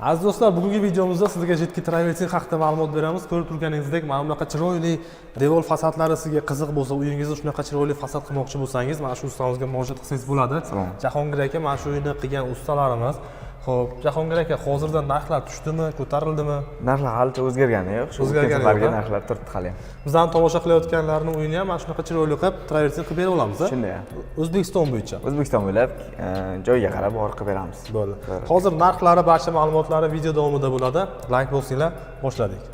Aziz do'stlar, bugungi videomizda sizga Jetki Travertin haqida ma'lumot beramiz. Ko'rib turganingizdek, mana bunaqa chiroyli devor fasadlari sizga qiziq bo'lsa, uyingizda shunaqa chiroyli fasad qilmoqchi bo'lsangiz, mana shu ustamizga murojaat qilsangiz bo'ladi. Jahongir aka mana shu uyni qilgan ustalarimiz. Xo'p, Jahongir aka, hozirda narxlar tushdimi, ko'tarildimi? Narxlar halicha o'zgargani yo'q. O'zgargani yo'q. Narxlar turibdi hali ham. Bizdan tomosha qilayotganlarning uyini ham mana shunaqa chiroyli qilib Travertin qilib bera olamiz. Shunday. O'zbekiston bo'yicha. O'zbekiston bo'ylab joyiga qarab borib qilib beramiz. Bo'ldi. Hozir narxlari, barcha ma'lumotlari video davomida bo'ladi. Like bosinglar, boshladik.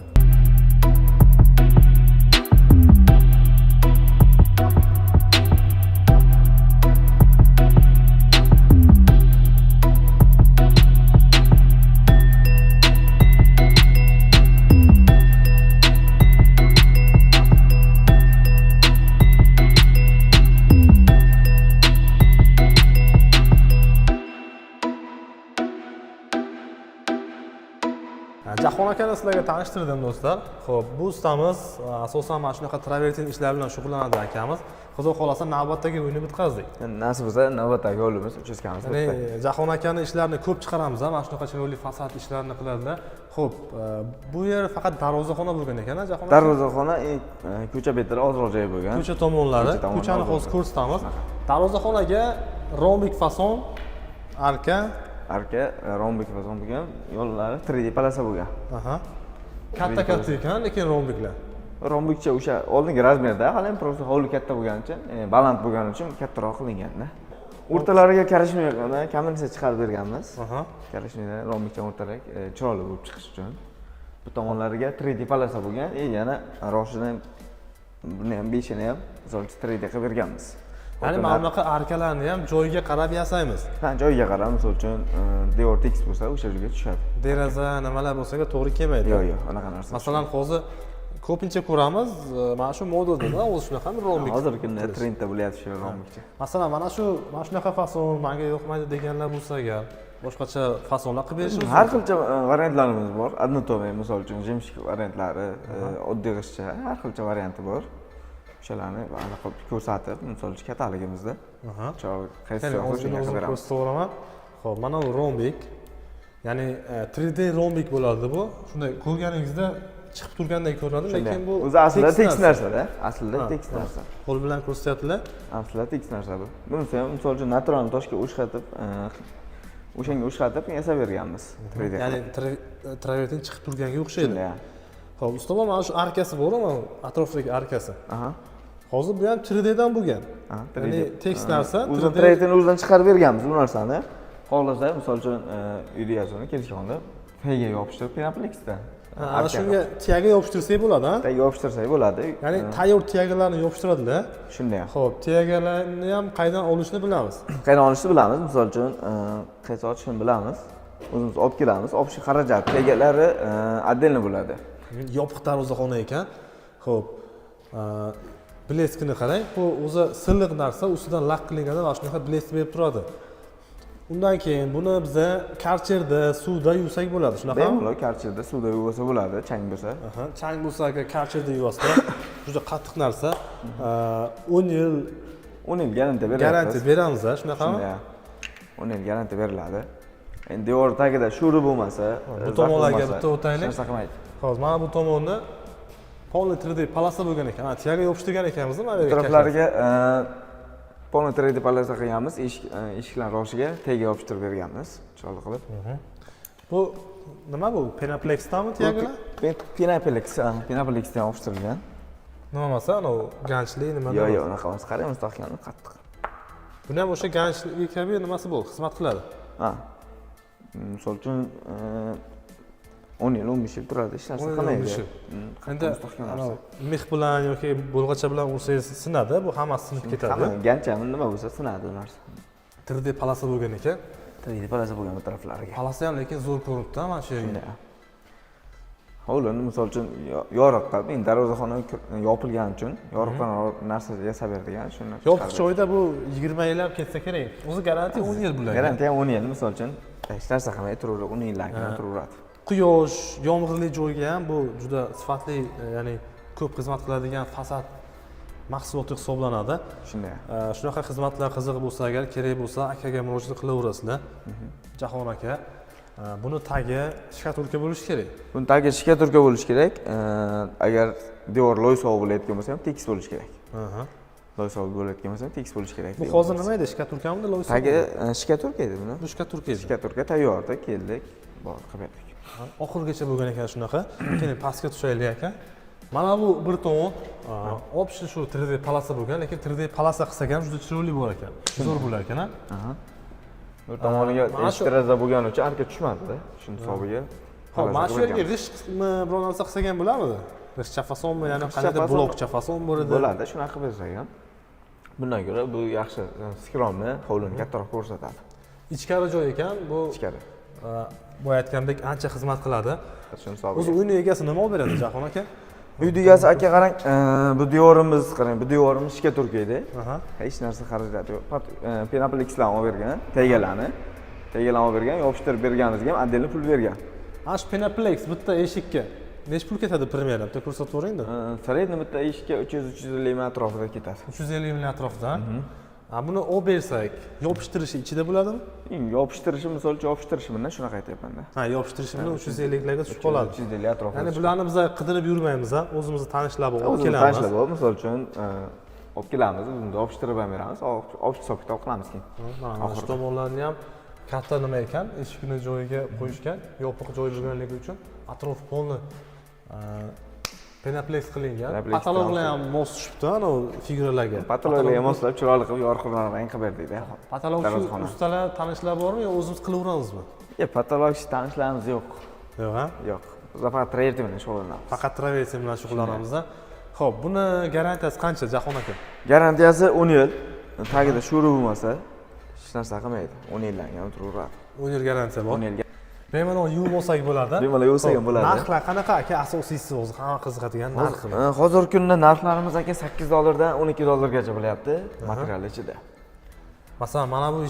Jahon akani sizlarga tanishtirdim do'stlar. Xo'p, bu ustamiz asosan mana shunaqa travertin ishlari bilan shug'ullanadi akamiz. Xudo xolasa navbatdagi uyni bitkazdik. Nasib bo'lsa navbatdagi yo'limiz uchastkamiz bitdi. Jahon akani ishlarini ko'p chiqaramiz, mana shunaqa chiroyli fasad ishlarini qiladi. Xo'p, bu yer faqat darvozaxona bo'lgan ekan, Jahon aka. Darvozaxona ko'cha betida ozroq joy bo'lgan. Ko'cha tomonlari, ko'chani hozir ko'rsatamiz. Darvozaxonaga rombik fason arka rombik fason bo'lgan, yo'llari 3D polasa bo'lgan. Katta ekan, lekin rombiklar. Rombikcha o'sha oldingi razmerda, hali ham просто hovli katta bo'lgani uchun, baland bo'lgani uchun kattaroq qilingan-da. O'rtalariga karishmaga kaminsa chiqarib berganmiz. Karishmaga rombikcha o'rtarak chiroyli bo'lib chiqish uchun. Bu tomonlariga 3D polasa bo'lgan, yana roshini buni ham 5ini ham misol 3D qilib berganmiz. Ya'ni mana bunaqa arkalarni ham joyiga qarab yasaymiz. Ha, joyiga qarab, misol uchun devor tekis bo'lsa, o'sha joyga tushadi. Deraza nimalar bo'lsa-ga to'g'ri kelmaydi. Yo'q, unaqa narsa. Masalan, hozir ko'pincha ko'ramiz, mana shu modada o'zi shunaqa rombik. Hozirgi kunda trendda bo'lyapti shu rombikcha. Masalan, mana shunaqa fason menga yoqmaydi deganlar bo'lsa agar, boshqacha fasonlar qilib berishimiz mumkin. Har xilcha variantlarimiz bor. Однотонный, misol uchun, jemshik variantlari, oddiy g'ishcha, har xilcha varianti bor. O'shalarni aniq ko'rsatib, misol uchun kataligimizda. Qaysi ko'rsataman. Xo'p, mana bu rombik. Ya'ni 3D rombik bo'ladi bu. Shunday ko'rganingizda chiqib turgandek ko'rinadi, lekin bu o'zi aslida tekis narsa-da. Aslida tekis narsa. Qo'l bilan ko'rsatyaptilar. Aslida tekis narsa bu. Bunisi ham misol uchun naturalni toshga o'shanga o'xshatib yasab berganmiz. 3D. Ya'ni travertin chiqib turganga o'xshaydi. Xo'p, ustam, mana shu arkasi bormi? Atrofdagi arkasi. Hozir bu ham 3D dan bo'lgan. Ya'ni tekis narsa, 3D o'zidan chiqarib berganmiz bu narsani. Xohlasa, misol uchun ideyasini kelishganda payga yopishtirib Pinaplexda. Ana shunga tiyaga yopishtirsak bo'ladi, ha? Tiyaga yopishtirsak bo'ladi. Ya'ni tayyor tiyagalarni yopishtiradilar. Shunday. Xo'p, tiyagalarni ham qaydan olishni bilamiz. Qaydan olishni bilamiz. Misol uchun qaysi ochishni bilamiz. O'zimiz olib kelamiz. Olishga xarajat tiyagalari отдельно bo'ladi. Yopiq darvozaxona ekan. Xo'p, bleskini qarang. Bu o'zi silliq narsa, ustidan laq qilinganda mana shunaqa blesk berib turadi. Undan keyin buni biz karcherda, suvda yuvsak bo'ladi, shunaqa. Bemalol karcherda, suvda yuvsa bo'ladi, chang bo'lsa. Chang bo'lsa karcherda yuvasizlar. Juda qattiq narsa. 10 yil garantiya beramiz. Garantiya beramiz, shunaqami? 10 yil garantiya beriladi. Endi devor tagida sho'ri bo'lmasa, bu tomonlarga bitta o'taylik. Saqlamaydi. Hozir mana bu tomonni polni 3D polasa bo'lgan ekan. Tiyaga yopishtirgan ekanmiz, mana bu taraflariga polni 3D polasa qilganmiz. Eshiklar roshiga tega yopishtirib berganmiz, chiroyli qilib. Bu nima bu? Pinaplexdami tiyagalar? Pinaplexdan yopishtirilgan. Nima bo'lsa, ana ganchli nima? Yo'q, unaqa emas. Qarang, mustahkamlik qattiq. Buni ham o'sha ganchli kabi nimasi bor, xizmat qiladi. Misol uchun 10 yil, 15 yil turadi, hech narsa qilmaydi. Endi mix bilan yoki bo'lg'acha bilan ursangiz sinadi, bu hammasi sinib ketadi. Ganchami nima bo'lsa sinadi bu narsa. 3D polasa bo'lgan ekan. 3D polasa bo'lgan bu taraflariga. Polasi ham lekin zo'r ko'rinibdi, mana shu yerga. Hovlini misol uchun yoriq qilib, darvozaxona yopilgani uchun yoriqdan narsa yasab bergan, shuni. Yopiq joyda bu 20 yillab ketsa kerak. O'zi garantiya 10 yil bo'ladi. Garantiya 10 yil, misol uchun hech narsa qilmay turaveradi, 10 yillarga turaveradi. Quyosh, yomg'irli joyga ham bu juda sifatli, ya'ni ko'p xizmat qiladigan fasad mahsuloti hisoblanadi. Shunday. Shunaqa xizmatlar qiziq bo'lsa, agar kerak bo'lsa, akaga murojaat qilaverasizlar. Jahon aka. Buni tagi shkatulka bo'lishi kerak. Buni tagi shkatulka bo'lishi kerak. Agar devor loysoq bo'layotgan bo'lsa ham tekis bo'lishi kerak. Loysoq bo'layotgan bo'lsa ham tekis bo'lishi kerak. Bu hozir nima edi? Shkatulkamidi, loysoq? Tagi shkatulka edi buni. Bu shkatulka edi. Shkatulka tayyorda keldik, bor qilib berdik. Oxirgacha bo'lgan ekan shunaqa. Keyin pastga tushaylik aka. Mana bu bir tomon общий shu 3D palasa bo'lgan, lekin 3D palasa qilsak ham juda chiroyli bo'lar ekan. Zo'r bo'lar ekan, ha? Bir tomoniga eshik deraza bo'lgani uchun arka tushmadi-da. Shuni hisobiga. Xo'p, mana shu yerga g'ishtmi biror narsa qilsak ham bo'ladimi? G'isht chafasonmi, ya'ni qanday blok chafason bor edi? Bo'ladi, shunaqa qilib bersak ham. Bundan ko'ra bu yaxshi, skromni, hovlini kattaroq ko'rsatadi. Ichkari joy ekan, bu Ichkari. bo'yatgandek ancha xizmat qiladi. Shuni hisobiga. O'zi uyning egasi nima olib beradi, Jahon aka? Uyni egasi aka qarang, bu devorimiz qarang, bu devorimiz shkatulka edi. Hech narsa xarajati yo'q. Penaplekslarni olib bergan, tegalarni. Tegalarni olib bergan, yopishtirib berganimizga ham отдельно pul bergan. Ash Penaplex bitta eshikka necha pul ketadi premyerda? Bitta ko'rsatib o'ring-da. Средний bitta eshikka 300-350 ming atrofida ketadi. 350 ming atrofida. Buni olib bersak, yopishtirishi ichida bo'ladimi? Yopishtirishi, misol uchun yopishtirishi bilan shunaqa aytyapman-da. Yopishtirishi bilan 350 larga tushib qoladi. 350 atrofida. Ya'ni bularni biz qidirib yurmaymiz, o'zimizni tanishlar bor, olib kelamiz. Tanishlar bor, misol uchun olib kelamiz, uni yopishtirib ham beramiz, olib qilamiz keyin. Mana shu tomonlarni ham katta nima ekan, eshikni joyiga qo'yishgan, yopiq joy bo'lganligi uchun atrof polni Penaplex qilingan. Patologlar ham mos tushibdi, ana figuralarga. Patologlarga moslab chiroyli qilib yorqinroq rang qilib berdik-da. Patolog ustalar, tanishlar bormi yo o'zimiz qilaveramizmi? Patolog tanishlarimiz yo'q. Yo'q, ha? Yo'q. Biz faqat travertin bilan shug'ullanamiz. Faqat travertin bilan shug'ullanamiz. Xo'p, buni garantiyasi qancha, Jahon aka? Garantiyasi 10 yil. Tagida sho'ri bo'lmasa, hech narsa qilmaydi. 10 yillarga ham turaveradi. 10 yil garantiya bor. 10 yilga. Bemalol yuvib olsak bo'ladi. Bemalol yuvsak ham bo'ladi. Narxlar qanaqa aka? Asosiysi o'zi hamma qiziqadigan narxi. Hozirgi kunda narxlarimiz aka $8 dan $12 gacha bo'lyapti material ichida. Masalan, mana bu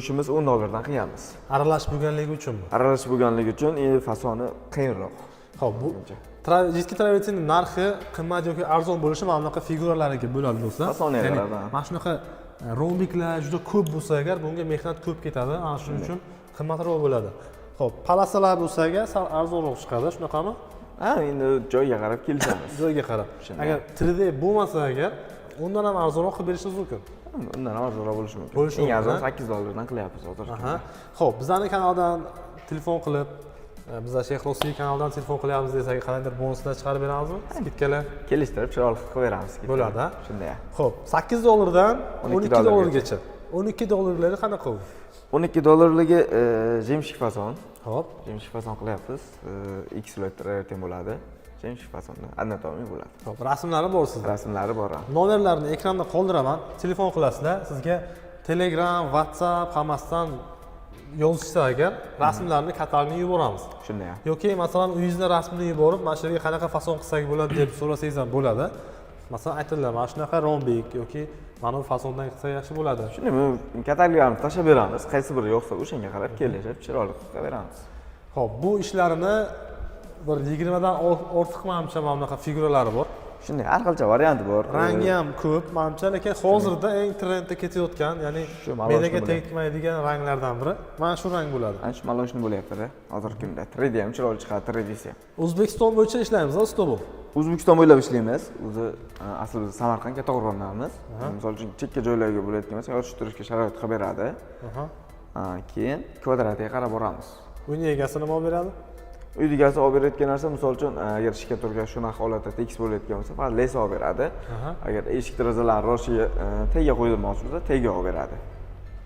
ishimiz $10 dan qilamiz. Aralash bo'lganligi uchunmi? Aralash bo'lganligi uchun fasoni qiyinroq. Xo'p, bu jiddiy travertinning narxi qimmat yoki arzon bo'lishi mana bunaqa figuralarga bo'ladi do'stlar. Fasoniga qarab. Mana shunaqa rombiklar juda ko'p bo'lsa agar, bunga mehnat ko'p ketadi. Ana shuning uchun qimmatroq bo'ladi. Xo'p, palasalar bo'lsa agar sal arzonroq chiqadi, shunaqami? Endi joyga qarab kelishamiz. Joyga qarab. Agar 3D bo'lmasa agar, undan ham arzonroq qilib berishingiz mumkin. Undan ham arzonroq bo'lishi mumkin. Eng arzon $8 dan qilyapmiz hozir. Xo'p, bizning kanaldan telefon qilib, bizlar Shayx Rosiy kanalidan telefon qilyapmiz desak, qanday bonuslar chiqarib beramizmi? Skidkalar kelishtirib chiroyli qilib beramiz. Bo'ladi, shunday. Xo'p, $8 dan $12 gacha. $12 qanaqa u? $12 jemshik fason. Xo'p, jemshik fason qilyapmiz. X-lot travertin bo'ladi. Jemshik fasonda anatomiy bo'ladi. Xo'p, rasmlari bor sizda. Rasmlari bor. Nomerlarni ekranda qoldiraman. Telefon qilasizlar. Sizga Telegram, WhatsApp hammasidan yozishsa agar rasmlarni katalogini yuboramiz. Shunday. Yoki masalan uyingizda rasmini yuborib, mana shu yerga qanaqa fason qilsak bo'ladi deb so'rasangiz ham bo'ladi. Masalan, aytadilar, mana shunaqa rombik yoki mana bu fasondan qilsa yaxshi bo'ladi. Shunday, kataloglarni tashlab beramiz. Qaysi biri yo'qsa, o'shanga qarab kelishib, chiroyli qilib beramiz. Xo'p, bu ishlarini bir 20 dan ortiq menimcha mana bunaqa figuralari bor. Shunday, har xilcha varianti bor. Rangi ham ko'p, menimcha, lekin hozirda eng trendda ketayotgan, ya'ni menga tegmaydigan ranglardan biri mana shu rang bo'ladi. Ana shu maloshni bo'lyapti-da. Hozirgi kunda 3D ham chiroyli chiqadi, 3Dsi ham. O'zbekiston bo'yicha ishlaymiz, usta bu. O'zbekiston bo'ylab ishlaymiz. O'zi asli biz Samarqand Kattaqo'rg'ondamiz. Misol uchun chekka joylarga bo'layotgan bo'lsa, yotishtirishga sharoit qilib beradi. Keyin kvadratiga qarab boramiz. Uyning egasi nima olib beradi? Uyning egasi olib berayotgan narsa, misol uchun agar shkatulka shunaqa holatda tekis bo'layotgan bo'lsa, faqat les olib beradi. Agar eshik derazalarni roshiga tega qo'yilmoqchi bo'lsa, tega olib beradi.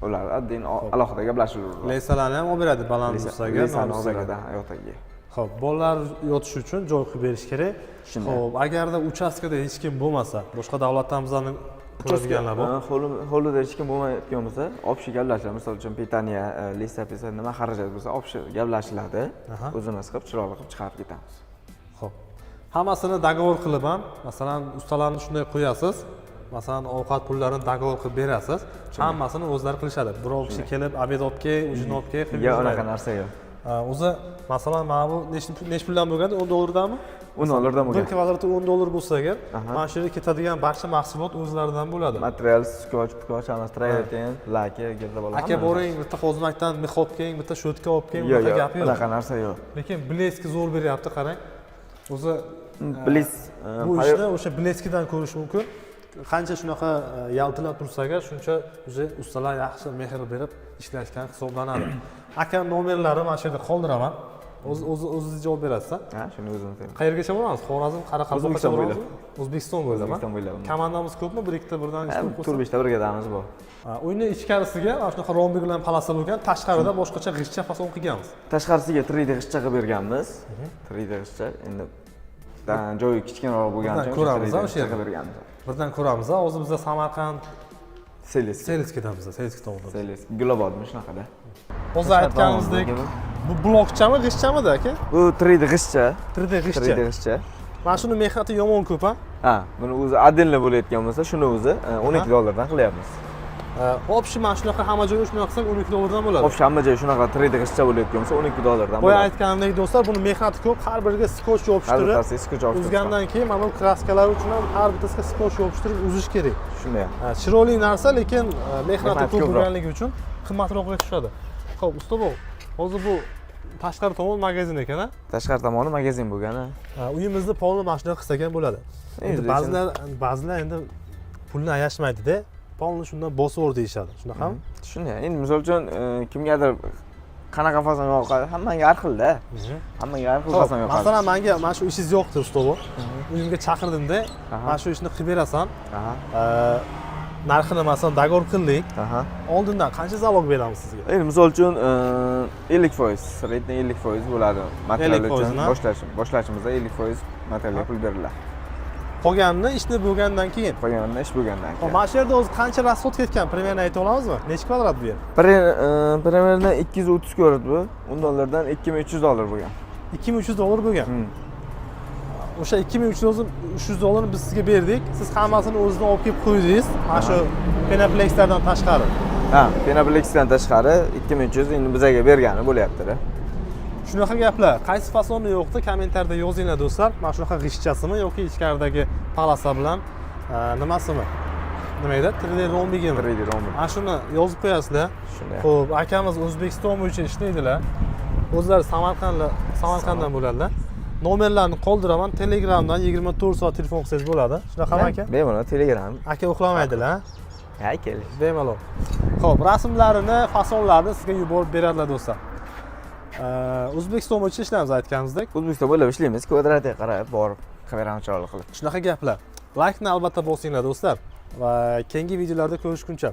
Ular adin alohida gaplashiladi. Lesalarni ham olib beradi, baland bo'lsa agar, lesani olib beradi yotagiga. Xo'p, bolalar yotish uchun joy qilib berish kerak. Xo'p, agarda uchastkada hech kim bo'lmasa, boshqa davlatdan bizlarni ko'radiganlar bor. Hovlida hech kim bo'lmayotgan bo'lsa, olib gaplashiladi. Misol uchun pitaniya, listapisa nima xarajat bo'lsa, olib gaplashiladi. O'zimiz qilib chiroyli qilib chiqarib ketamiz. Xo'p. Hammasini dogovor qilib ham, masalan, ustalarni shunday qo'yasiz. Masalan, ovqat pullarini dogovor qilib berasiz. Hammasini o'zlari qilishadi. Birov kishi kelib, obed olib kel, ujin olib kel, yo'q, unaqa narsa yo'q. O'zi masalan mana bu necha puldan bo'lganda 10 dollardanmi? 10 dollardan Bir bo'lgan. kvadrati 10 dollar bo'lsa agar, mana shu yerga ketadigan barcha mahsulot o'zlaridan bo'ladi. Material, skoch, hammasi travertin, laki, gilda bo'ladi. Aka boring, bitta xozmakdan mixop keling, bitta shotka olib keling, Yo'q, bunaqa yo'q, gap yo'q. unaqa narsa yo'q. Lekin bleski zo'r beryapti, qarang. O'zi Bliss bu ishni o'sha bleskidan ko'rish mumkin. Qancha shunaqa yaltilab tursa agar, shuncha o'zi ustalar yaxshi mehr berib ishlashgan hisoblanadi. Aka nomerlari mana shu yerda qoldiraman. O'zingiz javob berasiz. Ha, shuni o'zim aytaman. Qayergacha boramiz? Xorazm, Qoraqalpoqgacha boramiz? O'zbekiston bo'ylab. O'zbekiston bo'ylab. Komandamiz ko'pmi? Bir ikkita birdan ishtirok qilsa? Turbishda brigadamiz bor. Uyni ichkarisiga mana shunaqa rombik bilan palasa bo'lgan, tashqarida boshqacha g'ishtcha fason qilganmiz. Tashqarisiga 3D g'ishtcha qilib berganmiz. 3D g'ishtcha. Endi joyi kichkinaroq bo'lgani uchun ko'ramiz o'sha yerda. qilib berganmiz. Birdan ko'ramiz. Hozir biz Samarqand, Selis. Selskidamiz, Selsk tomonda. Selis. Gulobodmi shunaqada. Hozir aytganimizdek, bu blokchami, g'ishtchamidi aka? Bu 3D g'ishtcha. 3D 3D g'ishtcha. g'ishtcha. Mana shuni mehnati yomon ko'p, ha? Ha, buni o'zi отдельно bo'layotgan bo'lsa, shuni o'zi 12 dollardan qilyapmiz. Общий mana shunaqa hamma joyi shunaqa qilsak 12 dollardan bo'ladi. Xo'sh, hamma joyi shunaqa 3D g'ishtcha bo'layotgan bo'lsa 12 dollardan Boya bo'ladi. aytganimdek do'stlar, buni mehnati ko'p, har biriga skoch yopishtirib, Hazratasi skoch yopishtirib. uzgandan keyin mana bu kraskalar uchun ham har bittasiga skoch yopishtirib uzish kerak. Shunday ham. Chiroyli narsa, lekin mehnati ko'p ko'proq. bo'lganligi uchun qimmatroqga tushadi. Xo'p, usta bu, hozir bu tashqari tomon magazin ekan-a? Tashqari tomoni magazin bo'lgan-a. Uyimizni polni mashina qilsak ham bo'ladi. Endi ba'zilar endi pulni ayashmaydi-da. Polni shundan bosib deyishadi. Shunaqami? Shunday. Endi misol uchun kimgadir qanaqa fason yoqadi, hammaga har xil-da. Hammaga har xil fason yoqadi. Masalan, menga mana shu ishingiz yoqdi, usta bu. Uyimga chaqirdimda, mana shu ishni qilib berasan. Narxini masalan dagor qildik. Oldindan qancha zalog beramiz sizga? Endi misol uchun 50%, sredniy 50% bo'ladi. Material uchun boshlashimizda 50% materialga pul beriladi. Qolganini ishni bo'lgandan keyin. Qolganini ish bo'lgandan keyin. Mana shu yerda o'zi qancha rasxod ketgan, примерно ayta olamizmi? Necha kvadrat bu yer? Примерно 230 kvadrat bu. 10 dollardan 2300 dollar bo'lgan. 2300 dollar bo'lgan. O'sha 2300 dollarni biz sizga berdik. Siz hammasini o'zingizdan olib kelib qo'ydingiz. Mana shu Penaplexlardan tashqari. Ha, Penaplexdan tashqari 2300 endi bizga bergani bo'lyapti-da. Shunaqa gaplar. Qaysi fasonni yo'qdi, kommentariyada yozinglar do'stlar. Mana shunaqa g'ishtchasimi yoki ichkaridagi palasa bilan nimasimi? Nima edi? 3D rombigimi? 3D rombig. Mana shuni yozib qo'yasizlar. Shunday. Xo'p, akamiz O'zbekiston bo'yicha ishlaydilar. O'zlari Samarqanddan bo'ladilar. Nomerlarni qoldiraman. Telegramdan 24 soat telefon qilsangiz bo'ladi. Shunaqami aka? Bemalol Telegram. Aka uxlamaydilar. Ha, keling. Bemalol. Xo'p, rasmlarini, fasonlarini sizga yuborib beradilar do'stlar. O'zbekiston bo'yicha ishlaymiz aytganimizdek. O'zbekiston bo'ylab ishlaymiz. Kvadratiga qarab borib, kamerani chiroyli qilib. Shunaqa gaplar. Laykni albatta bosinglar do'stlar va keyingi videolarda ko'rishguncha